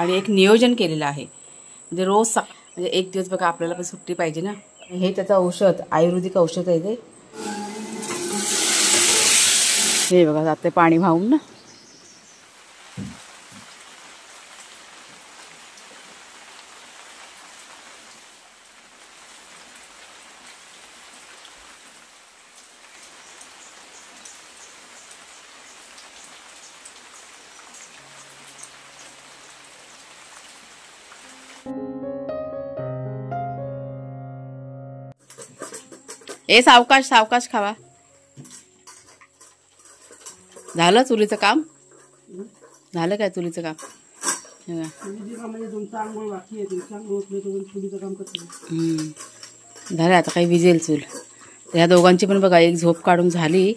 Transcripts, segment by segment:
आणि एक नियोजन केलेलं आहे. म्हणजे रोज म्हणजे एक दिवस बघा आपल्याला पण सुट्टी पाहिजे ना. हे त्याचं औषध आयुर्वेदिक औषध आहे ते. हे बघा जाते पाणी वाहून ना. ए सावकाश सावकाश खावा. झालं चुलीचं काम? झालं काय चुलीचं काम? झालं आता काही विजेल चूल. ह्या दोघांची पण बघा एक झोप काढून झाली.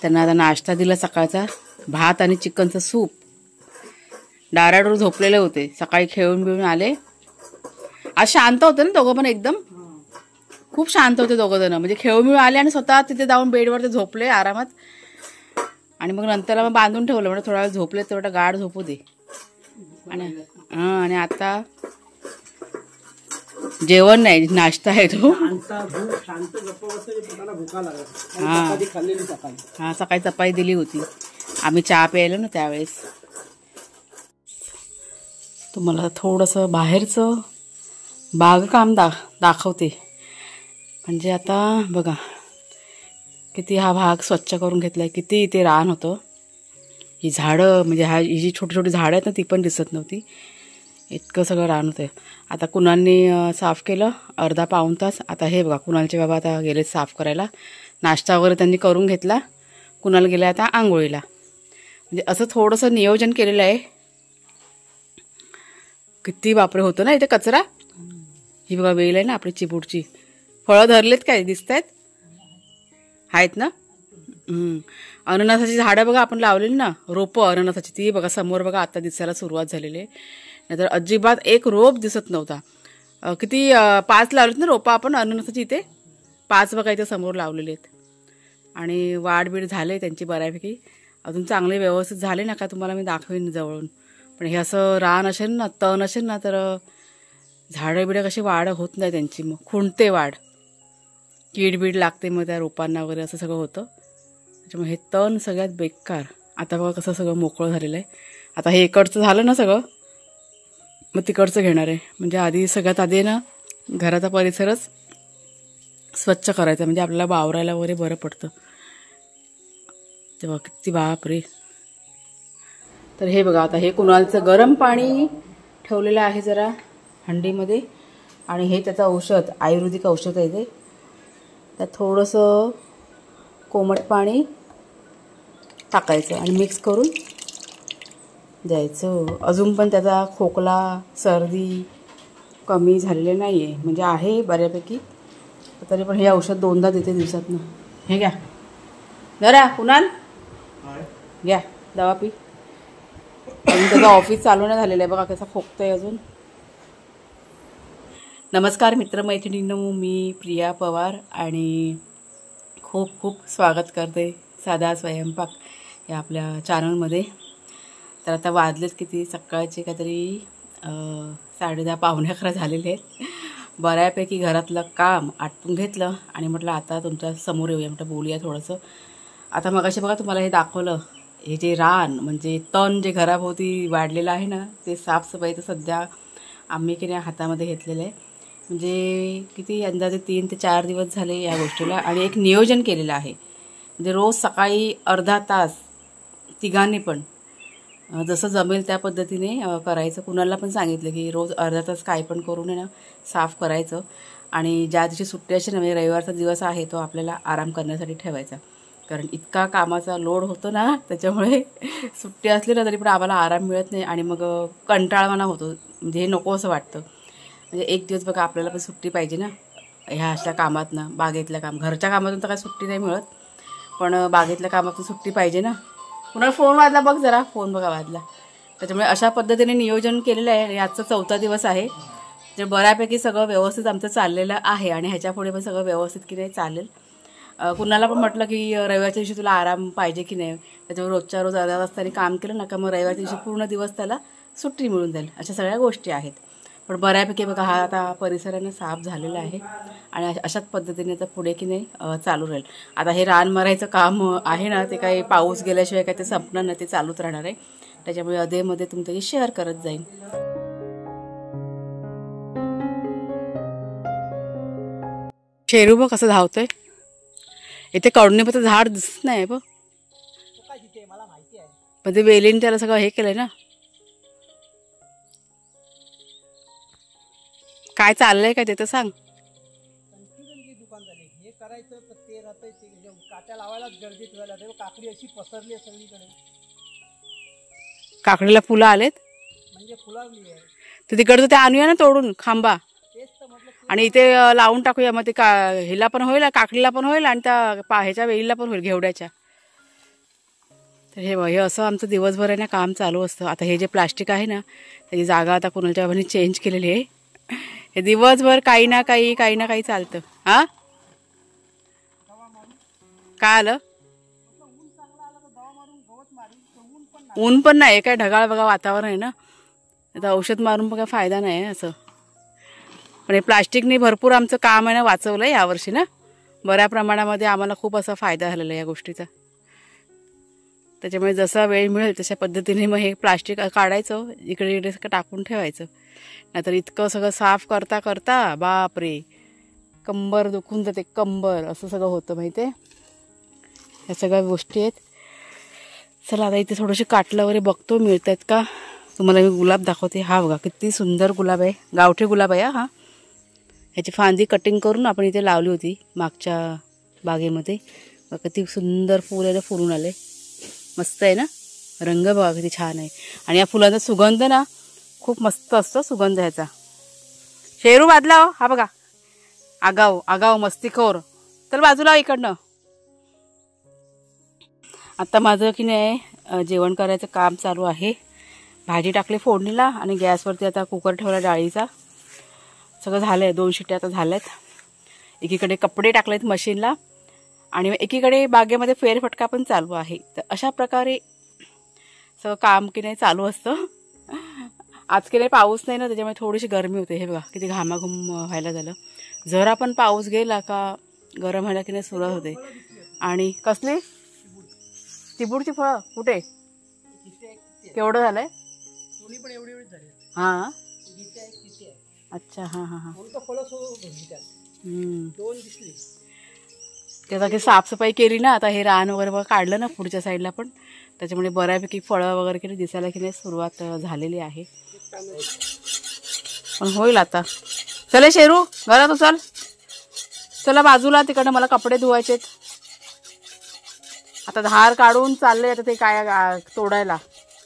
त्यांना आता नाश्ता दिला सकाळचा, भात आणि चिकनचं सूप. डाराडोर झोपलेले होते, सकाळी खेळून बिळून आले. आज शांत होते ना दोघं पण, एकदम खूप शांत होते दोघं जण. म्हणजे खेळून बिळून आले आणि स्वतः तिथे जाऊन बेडवर ते झोपले आरामात. आणि मग नंतर मग बांधून ठेवलं, म्हणजे थोडा वेळ झोपले तेवढा गाढ झोपू दे. आणि आता जेवण नाही, नाश्ता आहे तो. हा सकाळी चपाती दिली होती, आम्ही चहा प्यायला ना त्यावेळेस. तुम्हाला थोडंसं बाहेरचं बागकाम दाखवते. म्हणजे आता बघा किती हा भाग स्वच्छ करून घेतलाय. किती इथे रान होतं. ही झाडं म्हणजे ही जी छोटी छोटी झाडं आहेत ना ती पण दिसत नव्हती. इतकं सगळं रान होतं. आता कुणालनी साफ केलं अर्धा पाऊण तास. आता हे बघा कुणालचे बाबा आता गेले साफ करायला. नाश्ता वगैरे त्यांनी करून घेतला. कुणाल गेला आता आंघोळीला. म्हणजे असं थोडंसं नियोजन केलेलं आहे. किती बापरे होतं ना इथे कचरा. ही बघा वेल आहे ना आपली चिबूडची. फळं धरलेत काय दिसत आहेत ना. अननसाची झाडं बघा आपण लावलेली ना, रोपं अननसाची, ती बघा समोर बघा आता दिसायला सुरुवात झालेली आहे. नाहीतर अजिबात एक रोप दिसत नव्हता. किती 5 लावलेत ना रोपं आपण अननसाची. इथे 5 बघा इथे समोर लावलेले आहेत. आणि वाढबीड झाले त्यांची बऱ्यापैकी. अजून चांगले व्यवस्थित झाले ना का तुम्हाला मी दाखवेन जवळून. पण हे असं रान असेल ना, तण असेल ना, तर झाडं बिडं कशी वाढ होत नाही त्यांची. मग खुंटते वाढ, कीड लागते मग त्या रोपांना वगैरे, असं सगळं होतं. त्याच्यामुळे हे तण सगळ्यात बेकार. आता बघा कसं सगळं मोकळं झालेलं आहे. आता हे इकडचं झालं ना सगळं, मग तिकडचं घेणार आहे. म्हणजे आधी सगळ्यात आधी ना घराचा परिसरच स्वच्छ करायचा, म्हणजे आपल्याला वावरायला वगैरे बरं पडतं. तेव्हा किती बापरे. तर हे बघा आता हे कुणालचं गरम पाणी ठेवलेलं आहे जरा हंडीमध्ये. आणि हे त्याचं औषध आयुर्वेदिक औषध आहे ते. त्यात थोडंसं कोमट पाणी टाकायचं आणि मिक्स करून द्यायचं. अजून पण त्याचा खोकला सर्दी कमी झालेले नाही आहे, म्हणजे आहे बऱ्यापैकी. तरी पण हे औषध 2दा देते दिवसातनं. हे घ्या जरा कुणाल, घ्या दवा पी. अजून त्याचं ऑफिस चालू नाही झालेलं आहे बघा कसं खोकतंय अजून. नमस्कार मित्रमैत्रिणींनो, मी प्रिया पवार आणि खूप खूप स्वागत करते साधा स्वयंपाक या आपल्या चॅनलमध्ये. तर आता वाजलेत किती, सकाळचे काहीतरी 10:30 पावणे 11 झालेले आहेत. बऱ्यापैकी घरातलं काम आटपून घेतलं आणि म्हटलं आता तुमच्या समोर येऊया, म्हटलं बोलूया थोडंसं. आता मगाशी बघा तुम्हाला हे दाखवलं, हे जे रान म्हणजे तण जे घराभोवती वाढलेलं आहे ना, ते साफसफाई तर सध्या आम्ही की नाही हातामध्ये घेतलेलं आहे. म्हणजे किती अंदाजे 3 ते 4 दिवस झाले या गोष्टीला. आणि एक नियोजन केलेलं आहे. म्हणजे रोज सकाळी अर्धा तास तिघांनी पण जसं जमेल त्या पद्धतीने करायचं. कुणाला पण सांगितलं की रोज अर्धा तास काय पण करून आहे ना साफ करायचं. आणि ज्या दिवशी सुट्टी असेल ना, म्हणजे रविवारचा दिवस आहे तो आपल्याला आराम करण्यासाठी ठेवायचा. कारण इतका कामाचा लोड होतो ना, त्याच्यामुळे सुट्टी असली ना तरी पण आम्हाला आराम मिळत नाही. आणि मग कंटाळवाणा होतो, म्हणजे हे नको असं वाटतं. म्हणजे एक दिवस बघा आपल्याला पण सुट्टी पाहिजे ना, ह्या अशा कामातनं, बागेतल्या काम. घरच्या कामातून तर काय सुट्टी नाही मिळत, पण बागेतल्या कामातून सुट्टी पाहिजे ना. पुन्हा फोन वाजला बघ जरा, फोन बघा वाजला. त्याच्यामुळे अशा पद्धतीने नियोजन केलेलं आहे. आणि आजचा 4था दिवस आहे. जे बऱ्यापैकी सगळं व्यवस्थित आमचं चाललेलं आहे. आणि ह्याच्यापुढे पण सगळं व्यवस्थित की नाही चालेल. कुणाला पण म्हटलं की रविवारच्या दिवशी तुला आराम पाहिजे की नाही. त्याच्यामुळे रोजच्या रोज अर्धा तास तरी काम केलं ना का मग रविवारच्या दिवशी पूर्ण दिवस त्याला सुट्टी मिळून जाईल. अशा सगळ्या गोष्टी आहेत. पण बऱ्यापैकी बघा हा आता परिसराने साफ झालेला आहे आणि अशाच पद्धतीने आता पुढे की नाही चालू राहील. आता हे रान मारायचं काम आहे ना, ते काही पाऊस गेल्याशिवाय काय ते संपणार नाही, ते चालूच राहणार आहे. त्याच्यामुळे अधेमध्ये तुमच्याशी शेअर करत जाईन. शेरू बघ कसं धावतोय. इथे कडुनिंबाचं झाड दिसत नाही बघ, पण ते वेलीने त्याला सगळं हे केलंय ना. काय चाललंय काय ते तर सांग. दुकान झाले हे करायचं तर ते राहतंय, ते काट्या लावायला गर्दीत व्हायला ते काकडी अशी पसरली आहे सगळीकडे. काकडीला फुलं आलेत म्हणजे फुलावली आहे. तर तिकडचं ते आणूया ना तोडून खांबा, तेच तर म्हटलं आणि इथे लावून टाकूया. मग ते ह्याला पण होईल, काकडीला पण होईल, आणि त्या ह्याच्या वेलीला पण होईल, घेवड्याच्या. तर हे असं आमचं दिवसभर आहे ना काम चालू असतं. आता हे जे प्लास्टिक आहे ना, त्याची जागा आता कुणाच्या बाबांनी चेंज केलेली आहे. हे दिवसभर काही ना काही चालतं. हा काय आलं? ऊन पण नाही काय, ढगाळ बघा वातावरण आहे ना. आता औषध मारून पण काय फायदा नाही आहे असं. पण हे प्लास्टिकनी भरपूर आमचं काम आहे ना वाचवलं यावर्षी ना. बऱ्या प्रमाणामध्ये आम्हाला खूप असा फायदा झालेला आहे या गोष्टीचा. त्याच्यामुळे जसा वेळ मिळेल तशा पद्धतीने मग हे प्लास्टिक काढायचं, इकडे इकडे सगळं टाकून ठेवायचं. नाहीतर इतकं सगळं साफ करता करता बापरे कंबर दुखून जाते, कंबर असं सगळं होतं माहिती आहे. ह्या सगळ्या गोष्टी आहेत. चला आता इथे थोडीशी काटलं वगैरे बघतो मिळत आहेत का. तुम्हाला मी गुलाब दाखवते. हा बघा किती सुंदर गुलाब आहे, गावठी गुलाब आहे हा. ह्याची फांदी कटिंग करून आपण इथे लावली होती मागच्या बागेमध्ये. बघा किती सुंदर फुल आहे, फुलून आले, मस्त आहे ना. रंग बघा किती छान आहे. आणि या फुलांचा सुगंध ना खूप मस्त असतो, सुगंध ह्याचा. शेरू बादला हो, हा बघा आगाव मस्तीखोर. चल बाजूला इकडनं. आता माझं की नाही जेवण करायचं काम चालू आहे. भाजी टाकली फोडणीला आणि गॅसवरती आता कुकर ठेवला डाळीचा. सगळं झालं आहे, 2 शिट्ट्या आता झाल्यात. एकीकडे कपडे टाकलेत मशीनला आणि एकीकडे बागेमध्ये फेरफटका पण चालू आहे. तर अशा प्रकारे सगळं काम की नाही चालू असतं. आज की नाही पाऊस नाही ना, त्याच्यामुळे थोडीशी गरमी होते. हे बघा किती घामाघूम व्हायला झालं. जर आपण पाऊस गेला का गरम व्हायला की नाही सुरुवात होते. आणि कसली चिबूडची फळं कुठे, केवढं झालंय? हां अच्छा हां हां हां. त्याचा की साफसफाई केली ना, आता हे रान वगैरे बघा काढलं ना पुढच्या साईडला पण, त्याच्यामुळे बऱ्यापैकी फळं वगैरे की दिसायला की नाही सुरुवात झालेली आहे. पण होईल आता. चले शेरू घरात उचल, चला बाजूला, तिकडनं मला कपडे धुवायचेत. आता धार काढून चालले आता ते काय तोडायला,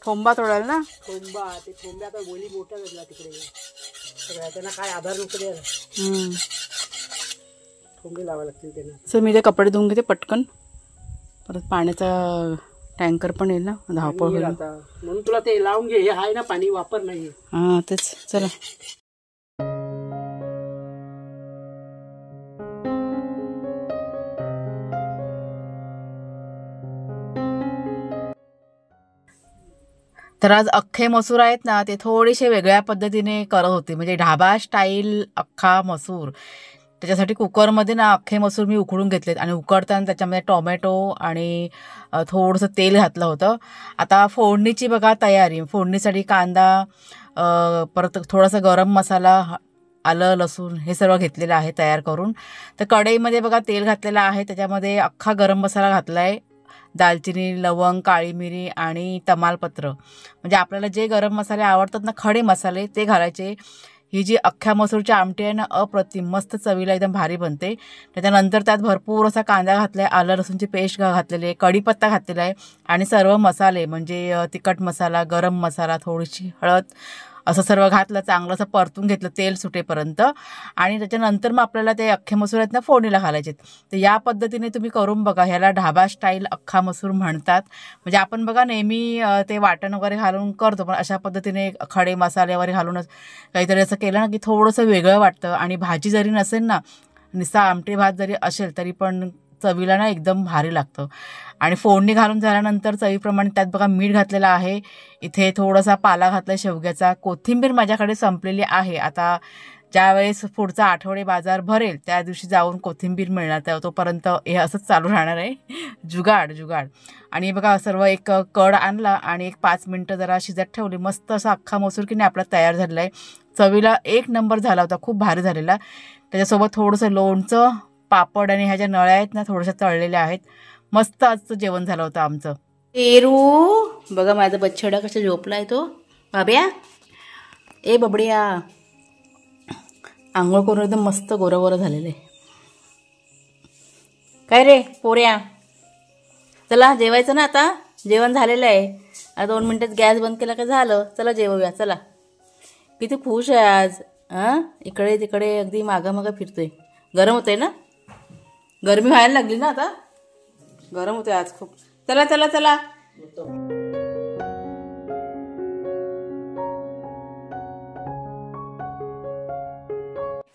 ठोंबा तोडायला ना. ठोंबा ते ठोंबे आता गोली मोठा झाला तिकडे सगळ्या, त्यांना काय आधार नको द्यायला. ठोंबे लावायला लागतील त्यांना. सर मी ते कपडे धुवून घेते पटकन, परत पाण्याचा टँकर पण येईल ना, धावपळ होईल आता. म्हणून तुला ते लावून घे, हे आहे ना पाणी वापर नाही. हां तेच. चला तर आज अख्खे मसूर आहेत ना, ते थोडेसे वेगळ्या पद्धतीने करत होते, म्हणजे ढाबा स्टाईल अख्खा मसूर. त्याच्यासाठी कुकरमध्ये ना अख्खे मसूर मी उकडून घेतलेत आणि उकडताना त्याच्यामध्ये टोमॅटो आणि थोडंसं तेल घातलं होतं. आता फोडणीची बघा तयारी. फोडणीसाठी कांदा, परत थोडासा गरम मसाला, आलं लसूण हे सर्व घेतलेलं आहे तयार करून. तर कढईमध्ये बघा तेल घातलेलं आहे, त्याच्यामध्ये अख्खा गरम मसाला घातला आहे. दालचिनी, लवंग, काळी मिरी आणि तमालपत्र, म्हणजे आपल्याला जे गरम मसाले आवडतात ना, खडे मसाले, ते घालायचे. ही जी अख्ख्या मसूरची आमटी आहे ना, अप्रतिम मस्त चवीला एकदम भारी बनते. त्याच्यानंतर त्यात भरपूर असा कांदा घातला आहे, आलं लसूणची पेस्ट घातलेली आहे, कढीपत्ता घातलेला आहे आणि सर्व मसाले म्हणजे तिखट मसाला, गरम मसाला, थोडीशी हळद, असं सर्व घातलं, चांगलं असं परतून घेतलं तेल सुटेपर्यंत. आणि त्याच्यानंतर मग आपल्याला ते अख्खे मसूर आहेत ना फोडणीला घालायचे. तर या पद्धतीने तुम्ही करून बघा. ह्याला ढाबा स्टाईल अख्खा मसूर म्हणतात. म्हणजे आपण बघा नेहमी ते वाटण वगैरे घालून करतो, पण अशा पद्धतीने खडे मसाले वगैरे घालूनच काहीतरी असं केलं ना की थोडंसं वेगळं वाटतं. आणि भाजी जरी नसेल ना, नुसता आमटी भात जरी असेल तरी पण चवीला ना एकदम भारी लागतं. आणि फोडणी घालून झाल्यानंतर चवीप्रमाणे त्यात बघा मीठ घातलेलं आहे. इथे थोडासा पाला घातला शेवग्याचा. कोथिंबीर माझ्याकडे संपलेली आहे. आता ज्यावेळेस पुढचा आठवडे बाजार भरेल त्या दिवशी जाऊन कोथिंबीर मिळणार, तर तोपर्यंत हे असंच चालू राहणार आहे. जुगाड. आणि बघा सर्व एक कड आणला आणि एक 5 मिनटं जरा शिजत ठेवली. मस्त असा अख्खा मसूर की नाही आपला तयार झालेला आहे. चवीला एक नंबर झाला होता, खूप भारी झालेला. त्याच्यासोबत थोडंसं लोणचं, पापड आणि ह्या ज्या नळ्या आहेत ना थोड्याशा तळलेल्या आहेत. मस्त आजचं जेवण झालं होतं आमचं. पेरू बघा माझा बच्छडा कसा झोपलाय तो. बाब्या ए बबड्या, आंघोळ करून एकदम मस्त गोरं झालेलं आहे. काय रे पोऱ्या, चला जेवायचं ना. आता जेवण झालेलं आहे. आता 2 मिनिटात गॅस बंद केला का झालं. चला जेवूया चला. किती खुश आहे आज. इकडे तिकडे अगदी मागं फिरतोय. गरम होतंय ना, गरमी व्हायला लागली ना आता, गरम होतंय आज खूप. चला चला चला.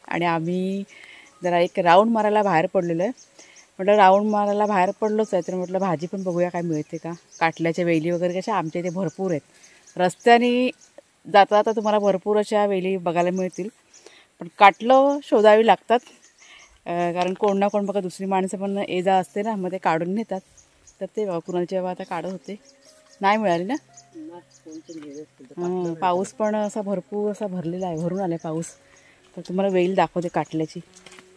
आणि आम्ही जरा एक राऊंड मारायला बाहेर पडलेलो आहे. म्हटलं राऊंड मारायला बाहेर पडलोच आहे तर म्हटलं भाजी पण बघूया काय मिळते का. काटल्याच्या वेली वगैरे कशा आमच्या इथे भरपूर आहेत. रस्त्याने जाता जाता तुम्हाला भरपूर अशा वेली बघायला मिळतील, पण काटलं शोधावी लागतात. कारण कोण ना कोण बघा दुसरी माणसं पण ये जा असते ना, मग ते काढून नेतात. तर ते बघा कुणाच्या जेव्हा आता काढत होते नाही मिळाली ना. पाऊस पण असा भरपूर असा भरलेला आहे, भरून आला पाऊस. तर तुम्हाला वेल दाखवते काटल्याची.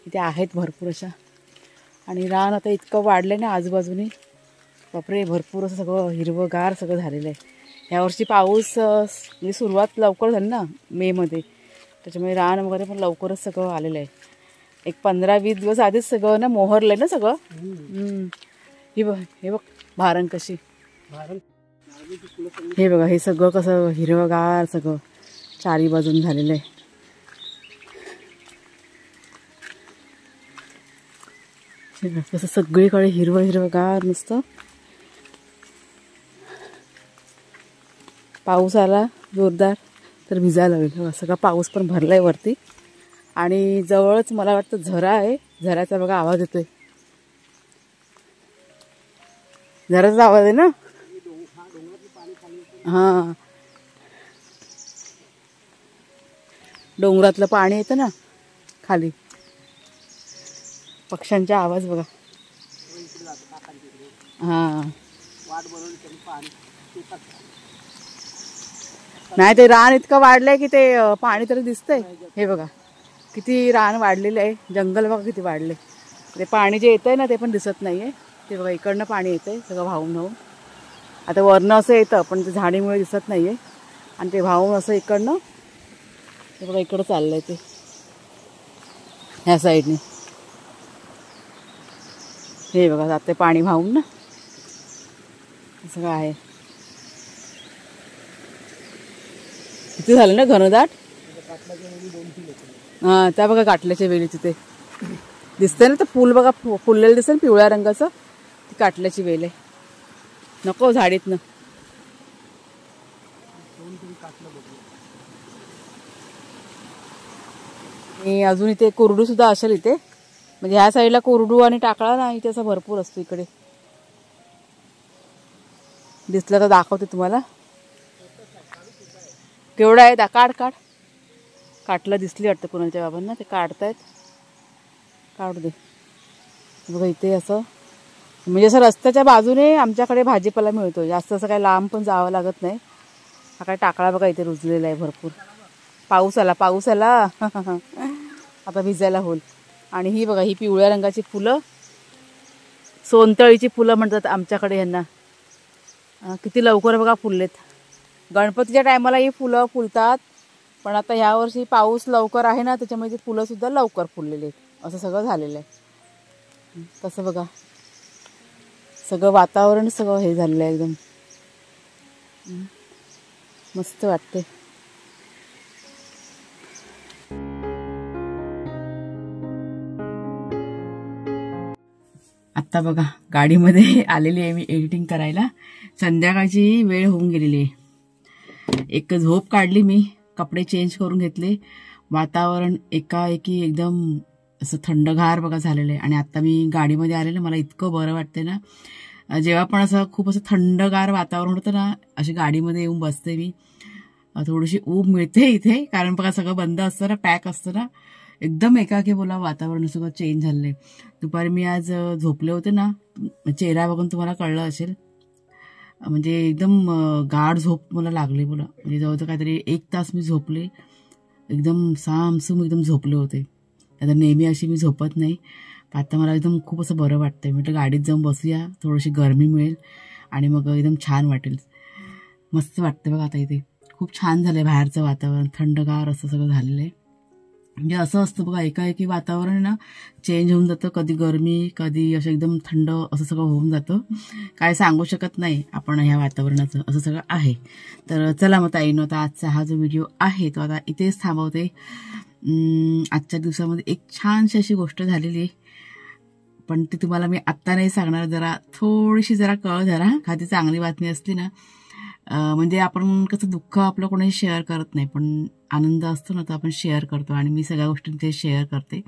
इथे आहेत भरपूर अशा. आणि रान आता इतकं वाढलं ना आजूबाजूने, बापरे भरपूर असं सगळं हिरवंगार सगळं झालेलं आहे. यावर्षी पाऊस म्हणजे सुरुवात लवकर झाली ना मेमध्ये, त्याच्यामुळे रान वगैरे पण लवकरच सगळं आलेलं आहे. एक 15-20 दिवस आधीच सगळं ना मोहरलं आहे ना सगळं. हे बघ भारण कशी. हे बघा हे सगळं कसं हिरवंगार सगळं चारी बाजून झालेलं आहे. कसं सगळीकडे हिरवंगार नुसतं. पाऊस आला जोरदार तर भिजायला लागेल. सगळा पाऊस पण भरलाय वरती. आणि जवळच मला वाटतं झरा आहे. झऱ्याचा बघा आवाज येतोय. झऱ्याचा आवाज आहे ना. हां डोंगरातलं पाणी येतं ना खाली. पक्ष्यांचा आवाज बघा. हां नाही ते रान इतकं वाढलंय की ते पाणी तरी दिसतंय. हे बघा किती रान वाढलेलं आहे. जंगल बघा किती वाढले. ते पाणी जे येतंय ना ते पण दिसत नाहीये. ते बघा इकडनं पाणी येतंय सगळं वाहून. आता वरनं असं येतं पण ते झाडीमुळे दिसत नाहीये. आणि ते वाहून असं इकडनं ते बघा इकडं चाललंय ते ह्या साईडने. हे बघा जाते पाणी वाहून ना, सगळं आहे. किती झालं ना घनदाट. हां त्या बघा काटल्याच्या वेली तिथे दिसतंय ना. तर फुल बघा फुललेलं दिसेल पिवळ्या रंगाचं, ती काटल्याची वेल आहे. नको झाडीतनं. आणि अजून इथे कोरडू सुद्धा असेल इथे. म्हणजे ह्या साईडला कोरडू आणि टाकळा ना इथे असं भरपूर असतो. इकडे दिसलं तर दाखवते तुम्हाला. केवढा आहे काढ. काटला दिसली वाटतं कुणाच्या बाबांना, ते काढतायत. काढू दे. बघा इथे असं म्हणजे असं रस्त्याच्या बाजूने आमच्याकडे भाजीपाला मिळतो. जास्त असं काही लांब पण जावं लागत नाही. हा काय टाकळा बघा इथे रुजलेला आहे भरपूर. पाऊस आला आता भिजायला होईल. आणि ही बघा ही पिवळ्या रंगाची फुलं, सोनतळीची फुलं म्हणतात आमच्याकडे यांना. किती लवकर बघा फुललेत. गणपतीच्या टायमाला ही फुलं फुलतात, पण आता ह्या वर्षी पाऊस लवकर आहे ना त्याच्यामुळे ती फुलं सुद्धा लवकर फुललेली आहेत. असं सगळं झालेलं आहे. कसं बघा सगळं वातावरण सगळं हे झालेलं आहे एकदम मस्त वाटते. आत्ता बघा गाडीमध्ये आलेली आहे मी एडिटिंग करायला. संध्याकाळची वेळ होऊन गेलेली आहे. एक झोप काढली मी, कपडे चेंज करून घेतले. वातावरण एकाएकी एकदम असं थंडगार बघा झालेलं आहे. आणि आता मी गाडीमध्ये आले ना, मला इतकं बरं वाटतंय ना. जेव्हा पण असं खूप असं थंडगार वातावरण होतं ना, अशी गाडीमध्ये येऊन बसते मी. थोडीशी ऊब मिळते इथे, कारण बघा सगळं बंद असतं ना, पॅक असतं ना, एकदम एकाकी बोला वातावरण सगळं चेंज झालंय. दुपारी मी आज झोपले होते ना, चेहरा बघून तुम्हाला कळलं असेल, म्हणजे एकदम गाढ झोप मला लागली बोला. म्हणजे जवळजवळ काहीतरी 1 तास मी झोपले, एकदम सामसूम एकदम झोपले होते. आता नेहमी अशी मी झोपत नाही, आता मला एकदम खूप असं बरं वाटतंय. म्हटलं गाडीत जाऊन बसूया, थोडीशी गरमी मिळेल आणि मग एकदम छान वाटेल. मस्त वाटतं बघा आता इथे, खूप छान झालंय बाहेरचं वातावरण, थंडगार असं सगळं झालेलं आहे. म्हणजे असं असतं बघा, एकाएकी वातावरण ना चेंज होऊन जातं, कधी गरमी कधी असं एकदम थंड असं सगळं होऊन जातं. काय सांगू शकत नाही आपण ह्या वातावरणाचं, असं सगळं आहे. तर चला मग ताईनो, आता आजचा हा जो व्हिडिओ आहे तो आता इथेच थांबवते. आजच्या दिवसामध्ये एक छानशी अशी गोष्ट झालेली आहे, पण ती तुम्हाला मी आत्ता नाही सांगणार. जरा थोडीशी जरा कळ धरा. एखादी चांगली बातमी असली ना, म्हणजे आपण कसं दुःख आपलं कोणाशी शेअर करत नाही, पण आनंद असतो ना, तर आपण शेअर करतो. आणि मी सगळ्या गोष्टी ते शेअर करते,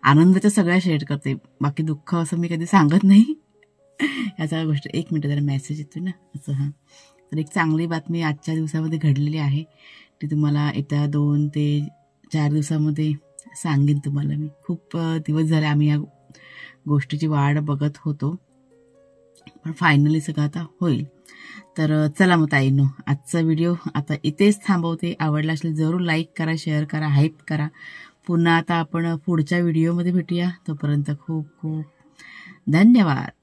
आनंदाच्या सगळ्या शेअर करते, बाकी दुःख असं मी कधी सांगत नाही. या सगळ्या गोष्टी. 1 मिनिट, जरा मेसेज येतो ना असं. हां, तर एक चांगली बातमी आजच्या दिवसामध्ये घडलेली आहे, ती तुम्हाला येत्या 2 ते 4 दिवसामध्ये सांगेन तुम्हाला मी. खूप दिवस झाले आम्ही या गोष्टीची वाट बघत होतो, पण फायनली सगळं आता होईल. तर चला मग ताईंनो, आजचा व्हिडिओ आता इथेच थांबवते. आवडला असेल जरूर लाईक करा, शेअर करा, हाईप करा. पुन्हा आता आपण पुढच्या व्हिडिओमध्ये भेटूया. तोपर्यंत खूप खूप धन्यवाद.